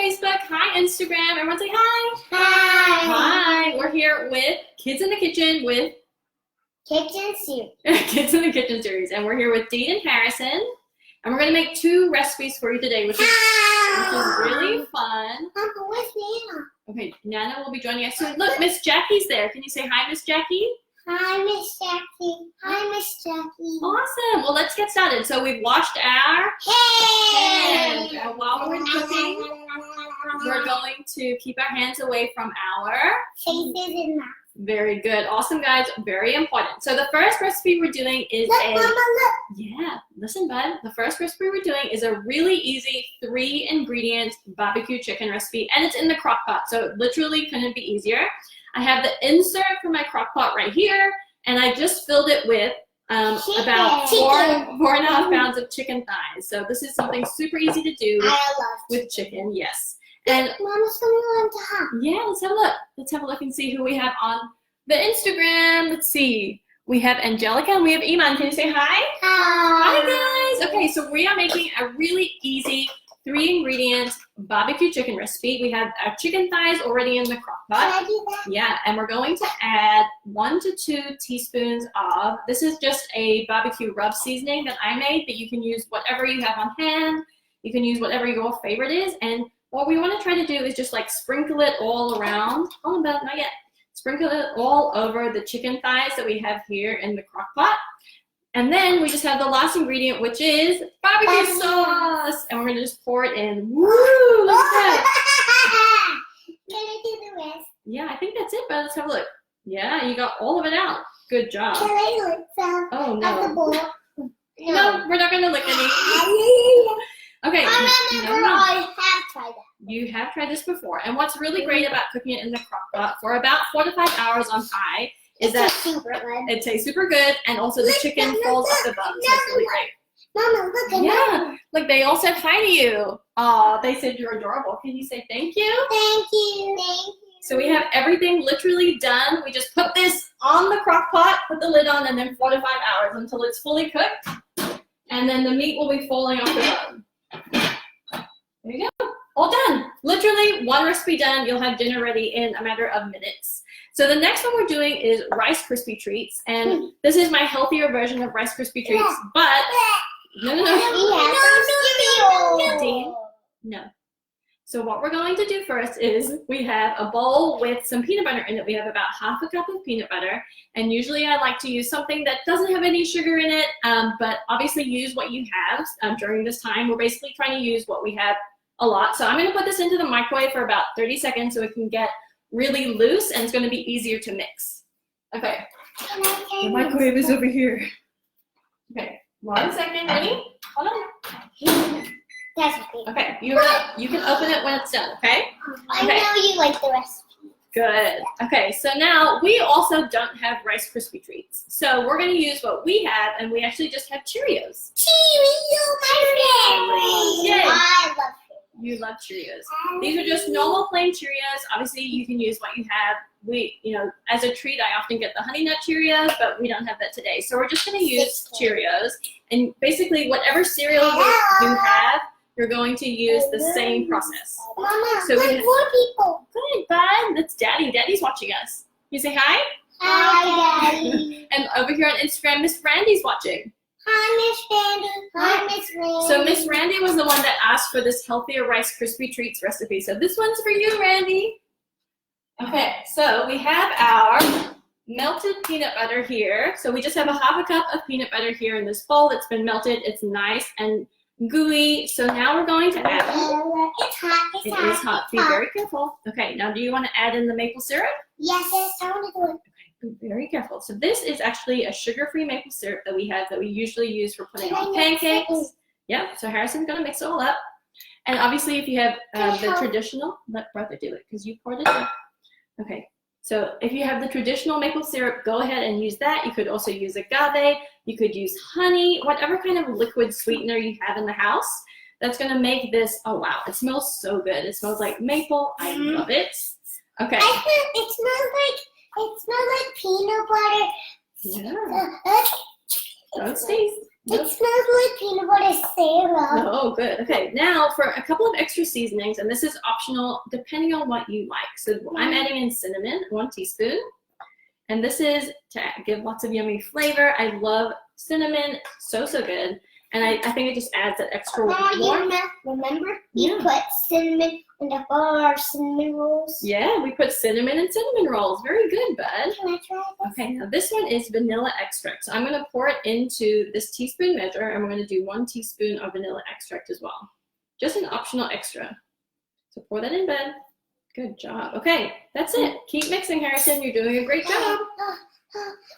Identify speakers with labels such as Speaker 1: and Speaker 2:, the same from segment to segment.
Speaker 1: Facebook. Hi, Instagram. Everyone say hi.
Speaker 2: Hi.
Speaker 1: Hi. We're here with Kids in the Kitchen with
Speaker 2: Kitchen soup.
Speaker 1: Kids in the Kitchen series. And we're here with Dee and Harrison. And we're going to make 2 recipes for you today, which is really fun.
Speaker 2: Uncle, where's Nana?
Speaker 1: Okay, Nana will be joining us soon. Look, Miss Jackie's there. Can you say hi, Miss Jackie?
Speaker 2: Hi, Miss Jackie. Hi, Miss Jackie.
Speaker 1: Awesome. Well, let's get started. So we've washed our hands. And while we're cooking, we're going to keep our hands away from our
Speaker 2: faces and mouth.
Speaker 1: Very good. Awesome, guys. Very important. So the first recipe we're doing is
Speaker 2: Look, Mama, look.
Speaker 1: Yeah, listen, bud. The first recipe we're doing is a really easy 3-ingredient barbecue chicken recipe, and it's in the crock pot, so it literally couldn't be easier. I have the insert for my crock pot right here, and I just filled it with about 4.5 pounds of chicken thighs. So this is something super easy to do with chicken, yes. And
Speaker 2: Mama, someone to have.
Speaker 1: yeah, let's have a look. Let's have a look and see who we have on the Instagram. Let's see. We have Angelica and we have Iman. Can you say hi?
Speaker 2: Hi.
Speaker 1: Hi, guys. Okay, so we are making a really easy 3-ingredient barbecue chicken recipe. We have our chicken thighs already in the crock pot.
Speaker 2: Can I do that?
Speaker 1: Yeah, and we're going to add 1 to 2 teaspoons of, this is just a barbecue rub seasoning that I made, but you can use whatever you have on hand. You can use whatever your favorite is. And what we want to try to do is just like sprinkle it all around. Oh, no, not yet. Sprinkle it all over the chicken thighs that we have here in the crock pot. And then we just have the last ingredient, which is barbecue sauce. And we're going to just pour it in. Woo! Look at that.
Speaker 2: Can I do the rest?
Speaker 1: Yeah, I think that's it, but let's have a look. Yeah, you got all of it out. Good job.
Speaker 2: Can I lick some
Speaker 1: Oh,
Speaker 2: of
Speaker 1: no.
Speaker 2: the bowl?
Speaker 1: No, we're not going to lick any. Okay.
Speaker 2: I remember I have tried that.
Speaker 1: You have tried this before. And what's really great about cooking it in the crock pot for about 4 to 5 hours on high is that it tastes super good, and also the chicken falls off the bone. So it's really great.
Speaker 2: Mama, look at
Speaker 1: Yeah, look, they all said hi to you. Aw, they said you're adorable. Can you say thank you?
Speaker 2: Thank you. Thank you.
Speaker 1: So we have everything literally done. We just put this on the crock pot, put the lid on, and then 4 to 5 hours until it's fully cooked. And then the meat will be falling off the bone. There you go. All done. Literally 1 recipe done. You'll have dinner ready in a matter of minutes. So the next one we're doing is Rice Krispie treats. And this is my healthier version of Rice Krispie treats. But, no. Dean, no. So what we're going to do first is we have a bowl with some peanut butter in it. We have about 1/2 cup of peanut butter. And usually I like to use something that doesn't have any sugar in it. But obviously use what you have during this time. We're basically trying to use what we have a lot. So I'm going to put this into the microwave for about 30 seconds so it can get really loose, and it's going to be easier to mix. Okay. The microwave is over here. Okay. 1 second. Ready? Hold on.
Speaker 2: That's okay.
Speaker 1: Okay. You can open it when it's done, okay?
Speaker 2: I know you like the recipe.
Speaker 1: Good. Okay, so now we also don't have Rice Krispie treats. So we're going to use what we have, and we actually just have Cheerios.
Speaker 2: Cheerios, my favorite.
Speaker 1: Yay.
Speaker 2: I love it.
Speaker 1: You love Cheerios. These are just normal plain Cheerios. Obviously, you can use what you have. As a treat, I often get the Honey Nut Cheerios, but we don't have that today. So we're just going to use Cheerios. And basically, whatever cereal you have, you're going to use the same process.
Speaker 2: Mama,
Speaker 1: So we
Speaker 2: there's
Speaker 1: have-
Speaker 2: more people.
Speaker 1: Good, bud. That's Daddy. Daddy's watching us. You say hi?
Speaker 2: Hi, Daddy.
Speaker 1: And over here on Instagram, Miss Randy's watching.
Speaker 2: Hi, Miss Randy. Hi, Miss Randy.
Speaker 1: So Miss Randy was the one that asked for this healthier Rice Krispie treats recipe. So this one's for you, Randy. Okay, so we have our melted peanut butter here. So we just have 1/2 cup of peanut butter here in this bowl. It's been melted. It's nice and gooey. So now we're going to add.
Speaker 2: It's hot.
Speaker 1: It is hot. Be very careful. Okay, now do you want to add in the maple syrup?
Speaker 2: Yes, I want to do it.
Speaker 1: Be very careful. So this is actually a sugar-free maple syrup that we have that we usually use for putting
Speaker 2: Can I
Speaker 1: on
Speaker 2: mix it?
Speaker 1: pancakes. Yep, so Harrison's going to mix it all up. And obviously if you have the traditional, let brother do it because you poured it in. Okay, so if you have the traditional maple syrup, go ahead and use that. You could also use agave. You could use honey, whatever kind of liquid sweetener you have in the house. That's going to make this, oh wow, it smells so good. It smells like maple. I love it. Okay.
Speaker 2: It smells like peanut butter.
Speaker 1: Yeah. Don't sneeze.
Speaker 2: It smells like peanut butter syrup.
Speaker 1: Oh, good. Okay, now for a couple of extra seasonings, and this is optional depending on what you like. So I'm adding in cinnamon, 1 teaspoon. And this is to give lots of yummy flavor. I love cinnamon, so good. And I think it just adds that extra warmth.
Speaker 2: Remember? You put cinnamon in our cinnamon rolls.
Speaker 1: Yeah, we put cinnamon in cinnamon rolls. Very good, bud.
Speaker 2: Can I try this?
Speaker 1: Okay, now this one is vanilla extract. So I'm going to pour it into this teaspoon measure, and we're going to do 1 teaspoon of vanilla extract as well. Just an optional extra. So pour that in, bud. Good job. Okay, that's it. Keep mixing, Harrison. You're doing a great job.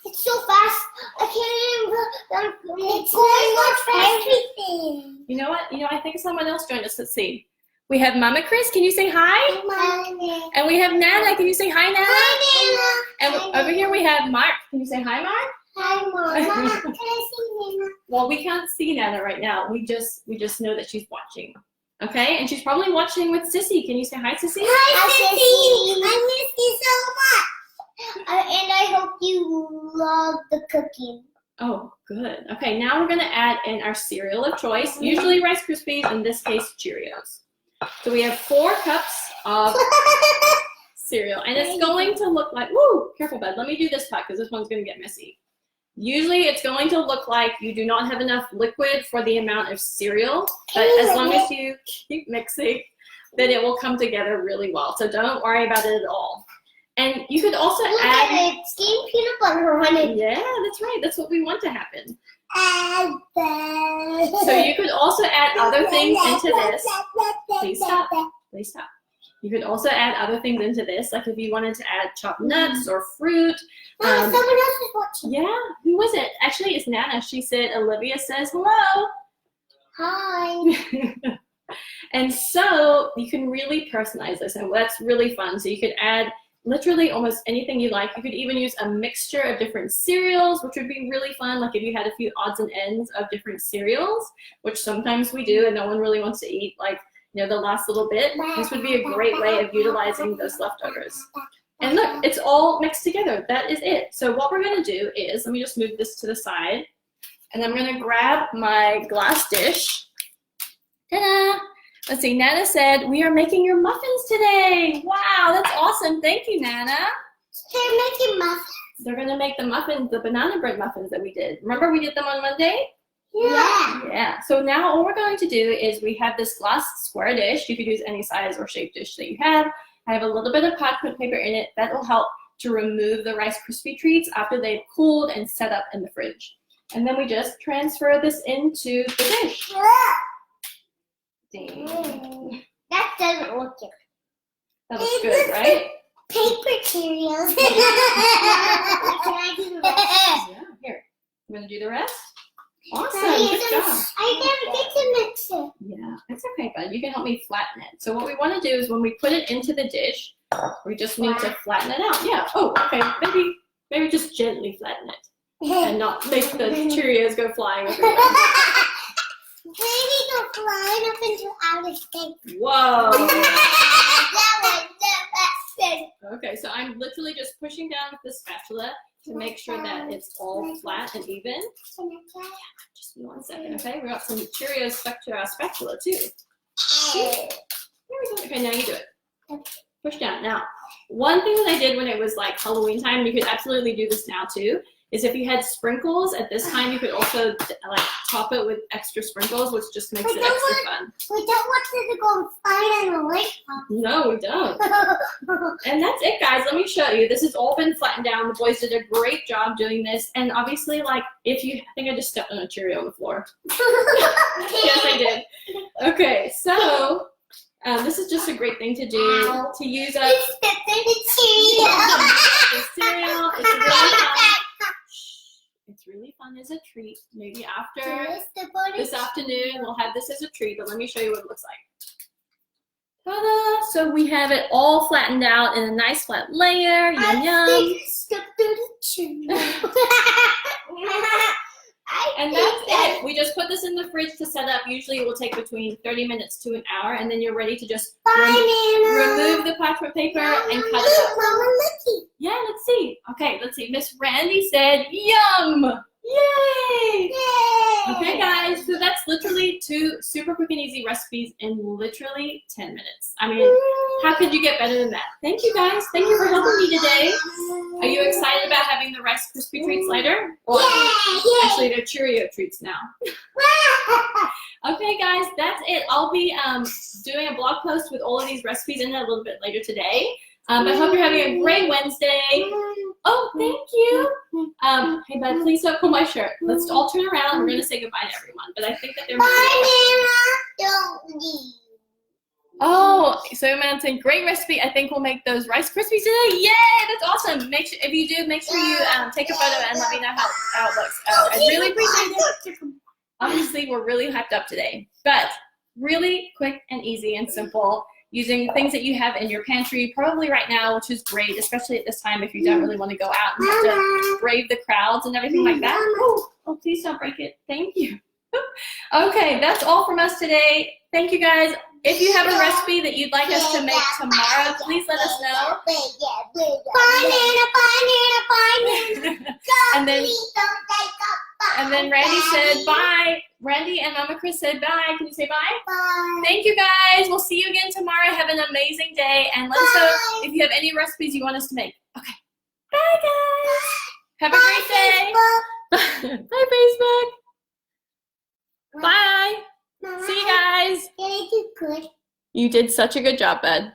Speaker 2: It's so fast. I can't even. It's going on everything.
Speaker 1: You know what? I think someone else joined us. Let's see. We have Mama Chris. Can you say hi?
Speaker 2: Hi,
Speaker 1: And we have Nana. Can you say hi, Nana?
Speaker 2: Nana.
Speaker 1: And over here we have Mark. Can you say hi, Mark?
Speaker 2: Hi, Mama. Can I see Nana?
Speaker 1: Well, we can't see Nana right now. We just know that she's watching. Okay, and she's probably watching with Sissy. Can you say hi, Sissy?
Speaker 2: Hi, Sissy. I miss you so much. And I hope you love the cooking.
Speaker 1: Oh, good. Okay, now we're going to add in our cereal of choice, usually Rice Krispies, in this case, Cheerios. So we have 4 cups of cereal, and it's going to look like, woo, careful, bud. Let me do this part because this one's going to get messy. Usually it's going to look like you do not have enough liquid for the amount of cereal, but as long as you keep mixing, then it will come together really well. So don't worry about it at all. And you could also add
Speaker 2: steamed peanut butter on it.
Speaker 1: Yeah, that's right. That's what we want to happen.
Speaker 2: And
Speaker 1: So you could also add other things into this. Please stop. Please stop. You could also add other things into this, like if you wanted to add chopped nuts or fruit.
Speaker 2: Someone else is watching.
Speaker 1: Yeah, who was it? Actually, it's Nana. She said, Olivia says hello.
Speaker 2: Hi.
Speaker 1: And so you can really personalize this, and that's really fun. So you could add literally almost anything you like. You could even use a mixture of different cereals, which would be really fun. Like if you had a few odds and ends of different cereals, which sometimes we do and no one really wants to eat, like, the last little bit. This would be a great way of utilizing those leftovers. And look, it's all mixed together. That is it. So what we're going to do is, let me just move this to the side, and I'm going to grab my glass dish. Ta-da! Let's see, Nana said, we are making your muffins today. Wow, that's awesome. Thank you, Nana.
Speaker 2: They're making muffins.
Speaker 1: They're going to make the muffins, the banana bread muffins that we did. Remember we did them on Monday?
Speaker 2: Yeah.
Speaker 1: Yeah. So now all we're going to do is we have this glass square dish. You could use any size or shape dish that you have. I have a little bit of parchment paper in it. That will help to remove the Rice Krispie treats after they've cooled and set up in the fridge. And then we just transfer this into the dish. Dang.
Speaker 2: That doesn't look good.
Speaker 1: That looks good, right?
Speaker 2: Paper Cheerios. Can I do the rest?
Speaker 1: Yeah. Here. You want to do the rest? Awesome. Good job.
Speaker 2: I never get to mix it.
Speaker 1: Yeah, it's okay, bud. You can help me flatten it. So what we want to do is when we put it into the dish, we just need to flatten it out. Yeah. Oh, okay. Maybe just gently flatten it and not make the Cheerios go flying everywhere.
Speaker 2: Maybe go flying up into outer space.
Speaker 1: Whoa.
Speaker 2: That was the best.
Speaker 1: Okay, so I'm literally just pushing down with the spatula to make sure that it's all flat and even.
Speaker 2: Can I try?
Speaker 1: Just 1 second, okay? We got some Cheerios stuck to our spatula too.
Speaker 2: it?
Speaker 1: There we go. Okay, now you do it. Push down. Now, one thing that I did when it was like Halloween time, you could absolutely do this now too, is if you had sprinkles at this time, you could also like top it with extra sprinkles, which just makes it extra fun.
Speaker 2: We don't want it to go flying in the lake.
Speaker 1: No, we don't. And that's it, guys. Let me show you. This has all been flattened down. The boys did a great job doing this. And obviously, like, I think I just stepped on a Cheerio on the floor. Yes, I did. Okay, so this is just a great thing to do, to use up the cereal. It's really fun as a treat. Maybe after this afternoon, we'll have this as a treat, but let me show you what it looks like. Ta-da! So we have it all flattened out in a nice flat layer. Yum, yum. And that's it. We just put this in the fridge to set up. Usually it will take between 30 minutes to an hour, and then you're ready to just remove the parchment paper and cut it up.
Speaker 2: Mama, looky.
Speaker 1: Yeah, let's see. Okay, let's see. Miss Randy said, yum. Yay!
Speaker 2: Yay!
Speaker 1: Okay, guys, so that's literally 2 super quick and easy recipes in literally 10 minutes. I mean, how could you get better than that? Thank you, guys. Thank you for helping me today. Are you excited about having the Rice Krispie treats later? Or actually, they're Cheerio treats now. Okay, guys, that's it. I'll be doing a blog post with all of these recipes in it a little bit later today. I hope you're having a great Wednesday. Oh, thank you. Hey, bud, please don't pull my shirt. Let's all turn around. We're going to say goodbye to everyone. But I think that they're
Speaker 2: Don't leave.
Speaker 1: Oh, so man, it's a great recipe. I think we'll make those Rice Krispies today. Yay, that's awesome. Make sure, if you do, make sure you take a photo and let me know how it looks. I really appreciate it. Obviously, we're really hyped up today, but really quick and easy and simple, using things that you have in your pantry probably right now, which is great, especially at this time if you don't really want to go out and have to brave the crowds and everything like that. Oh, please don't break it. Thank you. Okay, that's all from us today. Thank you, guys. If you have a recipe that you'd like us to make tomorrow, please let us know. And then Randy said bye. Randy and Mama Chris said bye. Can you say bye?
Speaker 2: Bye.
Speaker 1: Thank you, guys. We'll see you again tomorrow. Have an amazing day. And let us know if you have any recipes you want us to make. Okay. Bye, guys. Have a great day. Bye, Facebook. Bye.
Speaker 2: Mama,
Speaker 1: See you guys.
Speaker 2: did I do good?
Speaker 1: You did such a good job, bud.